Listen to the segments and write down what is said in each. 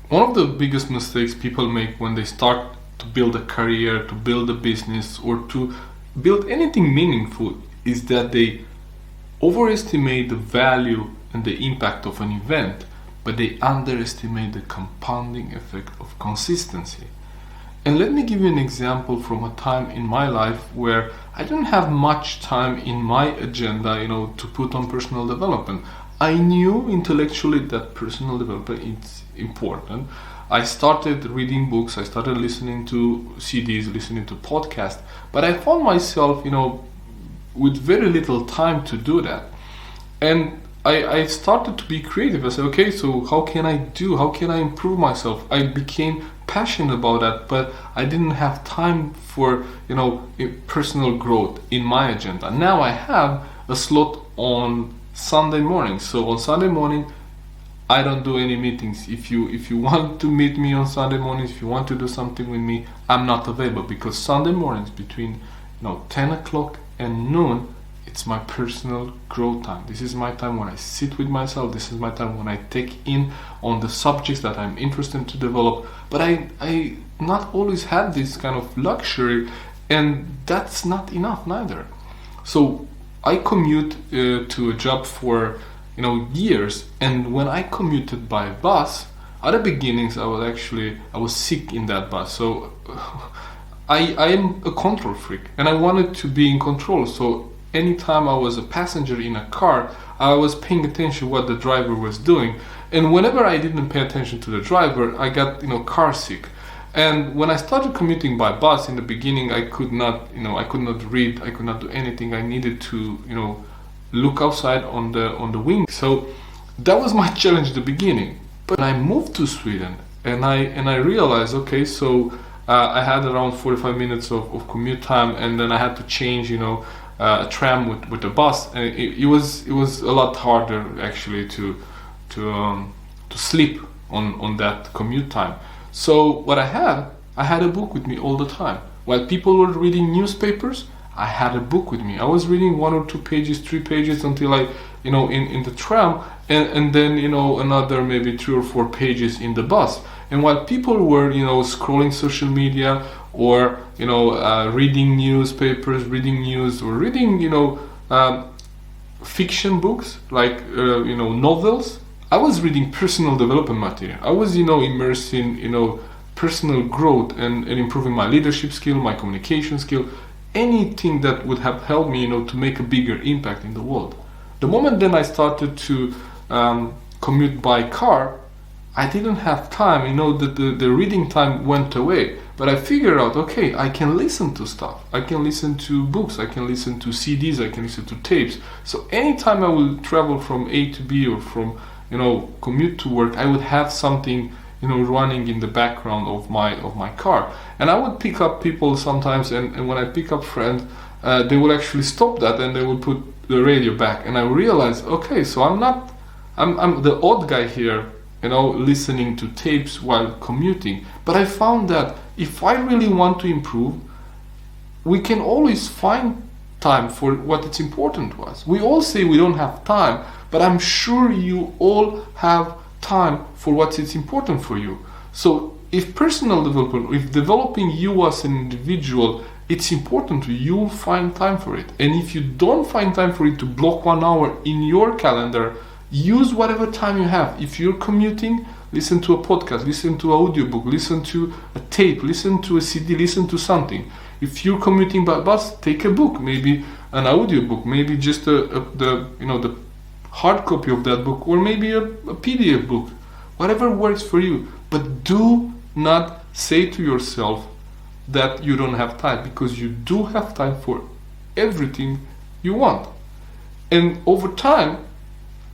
one of the biggest mistakes people make when they start to build a career, to build a business, or to build anything meaningful is that they overestimate the value and the impact of an event, but they underestimate the compounding effect of consistency. And let me give you an example from a time in my life where I didn't have much time in my agenda, to put on personal development. I knew intellectually that personal development is important. I started reading books, I started listening to CDs, listening to podcasts, but I found myself, with very little time to do that. And I started to be creative. I said, okay, so how can I improve myself? I became passionate about that, but I didn't have time for, personal growth in my agenda. Now I have a slot on Sunday morning. So on Sunday morning, I don't do any meetings. If you want to meet me on Sunday mornings, if you want to do something with me, I'm not available, because Sunday mornings between 10 o'clock and noon, it's my personal growth time. This is my time when I sit with myself. This is my time when I take in on the subjects that I'm interested to develop. But I not always had this kind of luxury, and that's not enough neither. So I commute to a job for years, and when I commuted by bus, at the beginnings I was sick in that bus. So I am a control freak, and I wanted to be in control. So anytime I was a passenger in a car, I was paying attention what the driver was doing. And whenever I didn't pay attention to the driver, I got car sick. And when I started commuting by bus in the beginning, I could not read, I could not do anything. I needed to look outside on the wing. So that was my challenge at the beginning. But I moved to Sweden, and I realized, okay, so I had around 45 minutes of commute time, and then I had to change a tram with a bus, and it was a lot harder actually to sleep on that commute time. So what I had a book with me all the time. While people were reading newspapers, I had a book with me. I was reading 1 or 2 pages, 3 pages until I in the tram, and then another maybe 3 or 4 pages in the bus. And while people were scrolling social media, or reading newspapers, reading news, or reading fiction books like novels, I was reading personal development material. I was immersed in personal growth and improving my leadership skill, my communication skill, anything that would have helped me to make a bigger impact in the world. The moment then I started to commute by car, I didn't have time, the reading time went away. But I figured out, okay, I can listen to stuff. I can listen to books, I can listen to CDs, I can listen to tapes. So anytime I will travel from A to B, or from, commute to work, I would have something, running in the background of my car. And I would pick up people sometimes, and when I pick up friends, they will actually stop that, and they will put the radio back. And I realized, okay, so I'm the odd guy here, listening to tapes while commuting. But I found that if I really want to improve, we can always find time for what is important to us. We all say we don't have time, but I'm sure you all have time for what is important for you. So if personal development, if developing you as an individual, it's important to you, you'll find time for it. And if you don't find time for it, to block 1 hour in your calendar, use whatever time you have. If you're commuting, listen to a podcast, listen to an audiobook, listen to a tape, listen to a CD, listen to something. If you're commuting by bus, take a book, maybe an audiobook, maybe just the hard copy of that book, or maybe a PDF book, whatever works for you. But do not say to yourself that you don't have time, because you do have time for everything you want. And over time,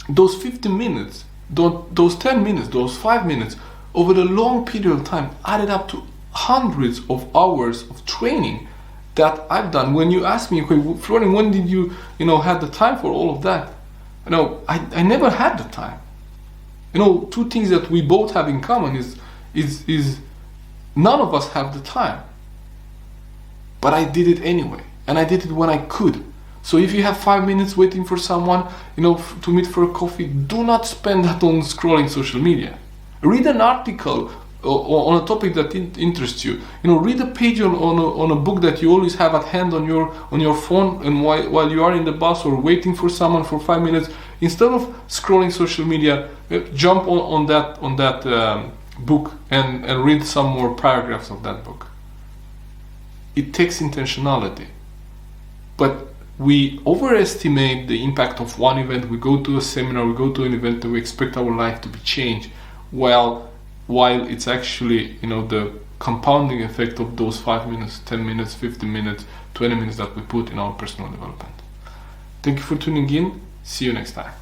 those 15 minutes, those 10 minutes, those 5 minutes, over the long period of time, added up to hundreds of hours of training that I've done. When you ask me, okay, Florian, when did you had the time for all of that? I never had the time. 2 things that we both have in common is none of us have the time. But I did it anyway, and I did it when I could. So if you have 5 minutes waiting for someone, to meet for a coffee, do not spend that on scrolling social media. Read an article on a topic that interests you. Read a page on a book that you always have at hand on your phone, and while you are in the bus or waiting for someone for 5 minutes, instead of scrolling social media, jump on that book and read some more paragraphs of that book. It takes intentionality, but we overestimate the impact of one event. We go to a seminar, we go to an event, and we expect our life to be changed, while it's actually the compounding effect of those 5 minutes, 10 minutes, 15 minutes, 20 minutes that we put in our personal development. Thank you for tuning in. See you next time.